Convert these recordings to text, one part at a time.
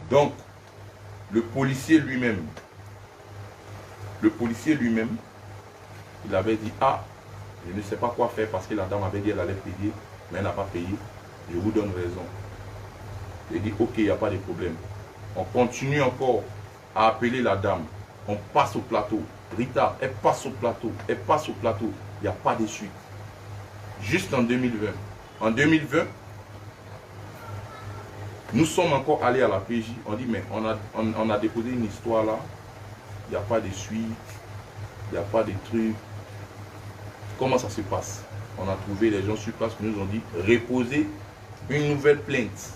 Donc, le policier lui-même, il avait dit, ah, je ne sais pas quoi faire parce que la dame avait dit qu'elle allait payer, mais elle n'a pas payé. Je vous donne raison. Il dit, ok, il n'y a pas de problème. On continue encore à appeler la dame. On passe au plateau. Rita, elle passe au plateau. Elle passe au plateau. Il n'y a pas de suite. Juste en 2020. En 2020, nous sommes encore allés à la PJ. On dit, mais on a déposé une histoire là. Il n'y a pas de suite. Il n'y a pas de truc. Comment ça se passe? On a trouvé les gens sur place qui nous ont dit, reposez une nouvelle plainte.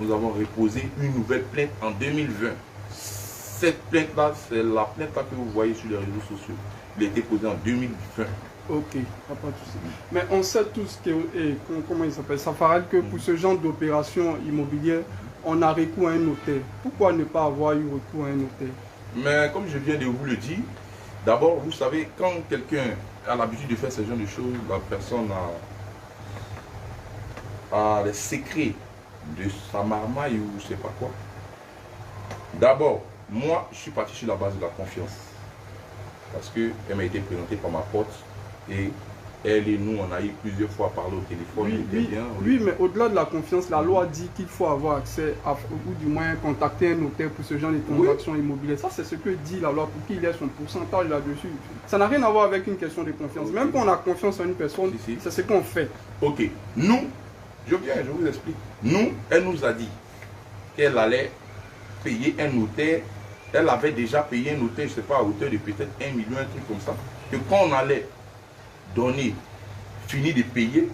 Nous avons reposé une nouvelle plainte en 2020. Cette plainte-là, c'est la plainte-là que vous voyez sur les réseaux sociaux. Il a été posé en 2020. Ok, pas de souci. Mais on sait tous que, comment il s'appelle, Safarel, que pour ce genre d'opération immobilière, on a recours à un notaire. Pourquoi ne pas avoir eu recours à un notaire? Mais comme je viens de vous le dire, d'abord, vous savez, quand quelqu'un a l'habitude de faire ce genre de choses, la personne a les secrets de sa marmaille ou je ne sais pas quoi. D'abord, moi, je suis parti sur la base de la confiance. Parce qu'elle m'a été présentée par ma pote et elle et nous, on a eu plusieurs fois parlé au téléphone. Oui, mais au-delà de la confiance, la loi dit qu'il faut avoir accès à, ou du moins contacter un notaire pour ce genre de transactions immobilières. Ça, c'est ce que dit la loi pour qu'il ait son pourcentage là-dessus. Ça n'a rien à voir avec une question de confiance. Même quand on a confiance en une personne, c'est ce qu'on fait. Ok. Nous, je vous explique. Nous, elle nous a dit qu'elle allait payer un notaire. Elle avait déjà payé un notaire, je ne sais pas, à hauteur de peut-être 1 million, un truc comme ça. Que quand on allait donner, finir de payer,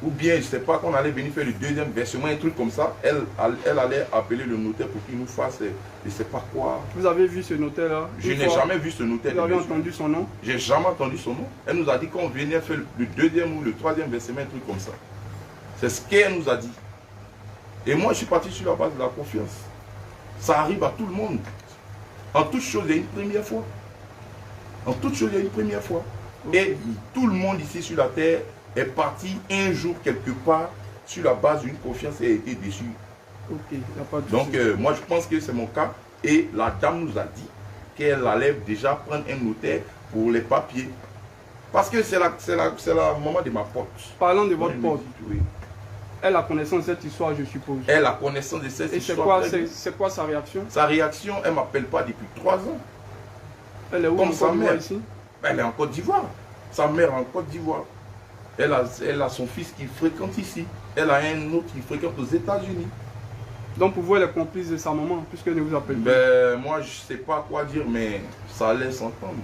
ou bien, je ne sais pas, qu'on allait venir faire le deuxième versement, un truc comme ça, elle allait appeler le notaire pour qu'il nous fasse, je ne sais pas quoi. Vous avez vu ce notaire-là? Je n'ai jamais vu ce notaire. Vous avez entendu son nom? J'ai jamais entendu son nom. Elle nous a dit qu'on venait faire le deuxième ou le troisième versement, un truc comme ça. C'est ce qu'elle nous a dit. Et moi, je suis parti sur la base de la confiance. Ça arrive à tout le monde. En toute chose, il y a une première fois. En toute chose, il y a une première fois. Et tout le monde ici sur la terre est parti un jour quelque part sur la base d'une confiance et a été déçu. Ok, y a pas de Donc, moi, je pense que c'est mon cas. Et la dame nous a dit qu'elle allait déjà prendre un notaire pour les papiers. Parce que c'est la maman de ma pote. Parlant de votre pote, oui. Elle a connaissance de cette histoire, je suppose. Elle a connaissance de cette histoire. Et c'est quoi sa réaction? Sa réaction, elle ne m'appelle pas depuis 3 ans. Elle est où? Comme sa mère ici? Elle est en Côte d'Ivoire. Sa mère est en Côte d'Ivoire. Elle a son fils qui fréquente ici. Elle a un autre qui fréquente aux États-Unis. Donc pour vous, elle est complice de sa maman, puisqu'elle ne vous appelle pas. Ben, moi, je ne sais pas quoi dire, mais ça laisse entendre.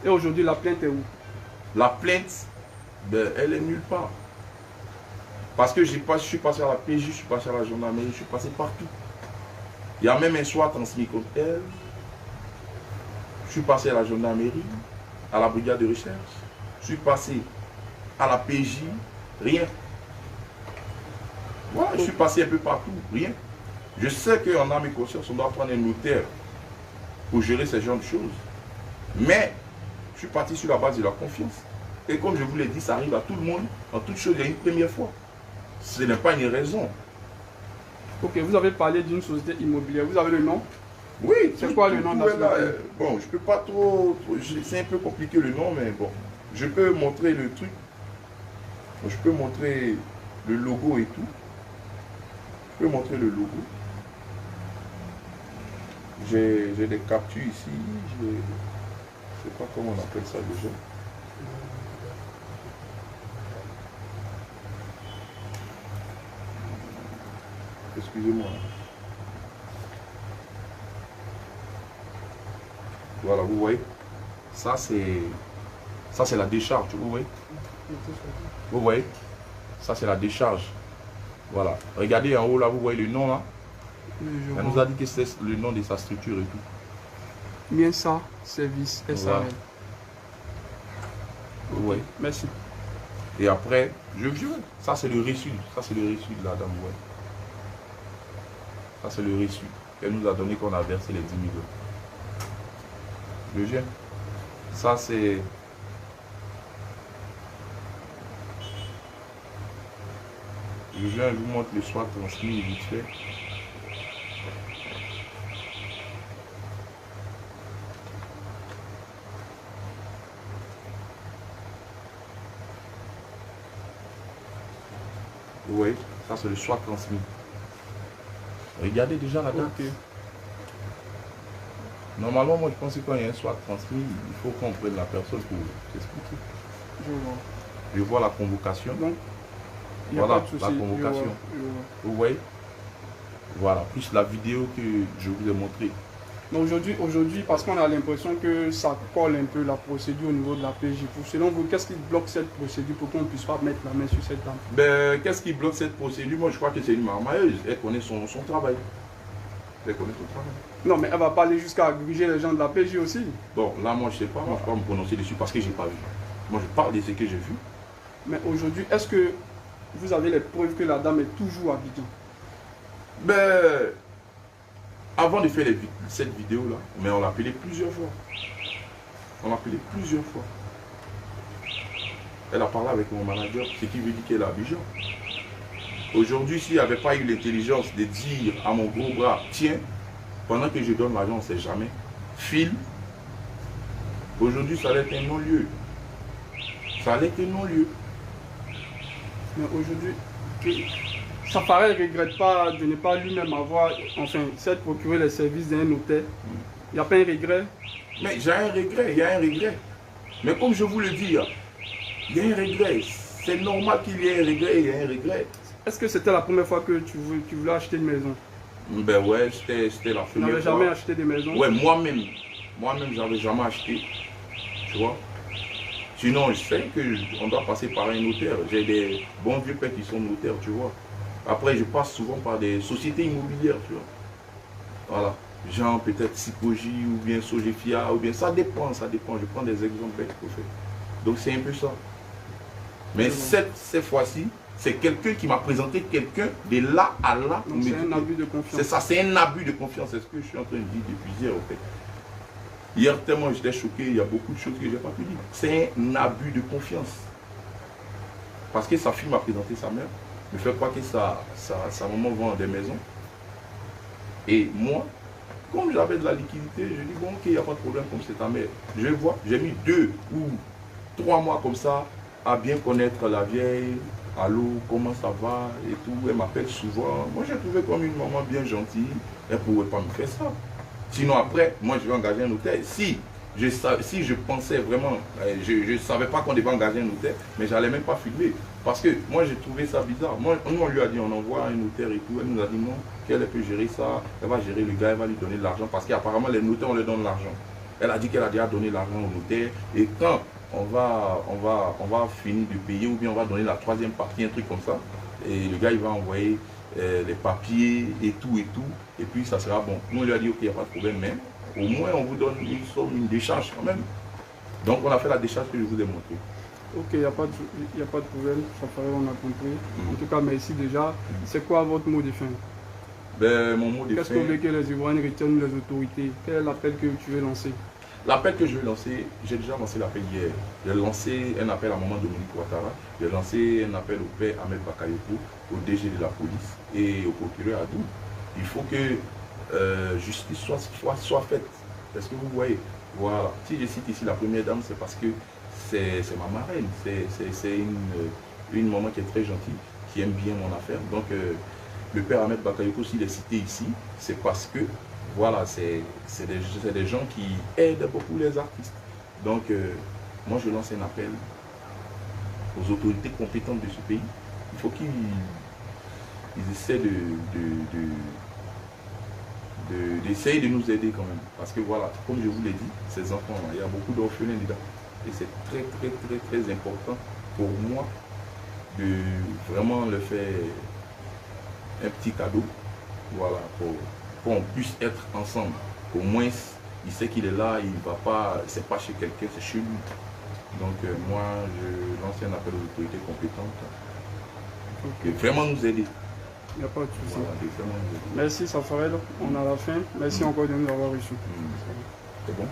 Et aujourd'hui, la plainte est où? La plainte, ben, elle est nulle part. Parce que je suis passé à la PJ, je suis passé à la gendarmerie, je suis passé partout. Il y a même un soir transmis contre elle. Je suis passé à la gendarmerie, à la brigade de recherche. Je suis passé à la PJ, rien. Voilà, je suis passé un peu partout, rien. Je sais qu'en âme et conscience, on doit prendre un notaire pour gérer ce genre de choses. Mais je suis parti sur la base de la confiance. Et comme je vous l'ai dit, ça arrive à tout le monde. En toute chose, il y a une première fois. Ce n'est pas une raison. Ok, vous avez parlé d'une société immobilière. Vous avez le nom? Oui. C'est quoi le nom de la société? Bon, je ne peux pas trop... C'est un peu compliqué le nom, mais bon. Je peux montrer le truc. Je peux montrer le logo et tout. Je peux montrer le logo. J'ai des captures ici. Je ne sais pas comment on appelle ça déjà. Excusez-moi. Voilà, vous voyez. Ça c'est la décharge, vous voyez. Vous voyez. Ça c'est la décharge. Voilà. Regardez en haut là, vous voyez le nom là. Elle nous a dit que c'est le nom de sa structure et tout. Miensa Service SARL. Voilà. Vous voyez. Merci. Et après, ça c'est le reçu. Ça c'est le reçu de la dame, vous voyez. Ça c'est le reçu. Elle nous a donné qu'on a versé les 10 000 euros. Le gène. Ça c'est... Je vous montre le soir transmis vite fait. Oui, ça c'est le soit transmis. Regardez déjà la date. Ok. Normalement, moi je pense que quand il y a un soit transmis, il faut qu'on prenne la personne pour s'expliquer. Je vois. Je vois la convocation. Donc, il n'y a Voilà pas de souci. la convocation. Je vois. Vous voyez? Voilà, plus la vidéo que je vous ai montrée. Mais aujourd'hui, parce qu'on a l'impression que ça colle un peu la procédure au niveau de la PJ. Selon vous, qu'est-ce qui bloque cette procédure pour qu'on ne puisse pas mettre la main sur cette dame? Ben, qu'est-ce qui bloque cette procédure? Moi, je crois que c'est une marmailleuse. Elle connaît son travail. Elle connaît son travail. Non, mais elle va pas aller jusqu'à agréger les gens de la PJ aussi. Bon, là, moi, je sais pas. Moi, je ne peux pas me prononcer dessus parce que je n'ai pas vu. Moi, je parle de ce que j'ai vu. Mais aujourd'hui, est-ce que vous avez les preuves que la dame est toujours à Abidjan? Ben, avant de faire cette vidéo-là, mais on l'a appelée plusieurs fois. On l'a appelée plusieurs fois. Elle a parlé avec mon manager, ce qui veut dire qu'elle est à Abidjan. Aujourd'hui, s'il n'y avait pas eu l'intelligence de dire à mon gros bras, tiens, pendant que je donne l'argent, on ne sait jamais, file, aujourd'hui, ça allait être un non-lieu. Ça allait être un non-lieu. Mais aujourd'hui, ça paraît, ne regrette pas de ne pas lui-même avoir, enfin, s'être procuré les services d'un notaire. Il n'y a pas un regret? Mais j'ai un regret, il y a un regret. Mais comme je vous le dis, il y a un regret. C'est normal qu'il y ait un regret, il y a un regret. Est-ce que c'était la première fois que tu voulais acheter une maison? Ben ouais, c'était la première fois. Tu n'avais jamais acheté de maison? Ouais, moi-même, j'avais jamais acheté. Tu vois? Sinon, je sais qu'on doit passer par un notaire. J'ai des bons vieux pères qui sont notaires, tu vois. Après, je passe souvent par des sociétés immobilières, tu vois. Voilà. Genre peut-être Psychogie ou bien Sogefia, ou bien ça dépend. Je prends des exemples bêtes pour faire. Donc c'est un peu ça. Mais cette fois-ci, c'est quelqu'un qui m'a présenté quelqu'un de là à là. Donc c'est un abus de confiance. C'est ça, c'est un abus de confiance. C'est ce que je suis en train de dire depuis hier, en fait. Hier, tellement j'étais choqué, il y a beaucoup de choses que je n'ai pas pu dire. C'est un abus de confiance. Parce que sa fille m'a présenté sa mère, me fait croire que sa maman vend des maisons. Et moi, comme j'avais de la liquidité, je dis bon, ok, il n'y a pas de problème, comme c'est ta mère. Je vois, j'ai mis 2 ou 3 mois comme ça à bien connaître la vieille. Allô, comment ça va et tout. Elle m'appelle souvent. Moi, j'ai trouvé comme une maman bien gentille. Elle ne pourrait pas me faire ça. Sinon, après, moi, je vais engager un notaire. Si je pensais vraiment, je ne savais pas qu'on devait engager un notaire, mais je n'allais même pas filmer. Parce que moi, j'ai trouvé ça bizarre. Moi, on lui a dit, on envoie un notaire et tout. Elle nous a dit non, qu'elle peut gérer ça. Elle va gérer le gars, elle va lui donner de l'argent. Parce qu'apparemment, les notaires, on leur donne l'argent. Elle a dit qu'elle a déjà donné l'argent au notaire. Et quand on va finir de payer, ou bien on va donner la 3e partie, un truc comme ça, et le gars, il va envoyer les papiers et tout, et puis ça sera bon. Nous, on lui a dit, ok, il n'y a pas de problème, mais au moins, on vous donne une somme, une décharge quand même. Donc, on a fait la décharge que je vous ai montrée. Ok, il n'y a pas de problème, ça ferait, on a compris. En tout cas, merci déjà. C'est quoi votre mot de fin? Ben, mon mot de fin... Qu'est-ce que vous voulez que les Ivoiriens retiennent, les autorités? Quel est l'appel que tu veux lancer? L'appel que je vais lancer, j'ai déjà lancé l'appel hier. J'ai lancé un appel à maman Dominique Ouattara. J'ai lancé un appel au père Ahmed Bakayoko, au DG de la police et au procureur Adou. Il faut que justice soit faite. Est-ce que vous voyez? Voilà. Si je cite ici la première dame, c'est parce que c'est ma marraine. C'est une maman qui est très gentille, qui aime bien mon affaire. Donc, le père Ahmed Bakayoko, s'il est cité ici, c'est parce que voilà, c'est des gens qui aident beaucoup les artistes. Donc, moi, je lance un appel aux autorités compétentes de ce pays. Il faut qu'ils essaient d'essayer de nous aider quand même. Parce que voilà, comme je vous l'ai dit, ces enfants, il y a beaucoup d'orphelins dedans. Et c'est très important pour moi de vraiment leur faire un petit cadeau. Voilà, pour qu'on puisse être ensemble. Au moins, il sait qu'il est là, il va pas, c'est pas chez quelqu'un, c'est chez lui. Donc moi, je lance un appel aux autorités compétentes de vraiment nous aider. Il n'y a pas de souci. Voilà, merci, Safarel. On a la fin. Merci encore de nous avoir reçus. C'est bon.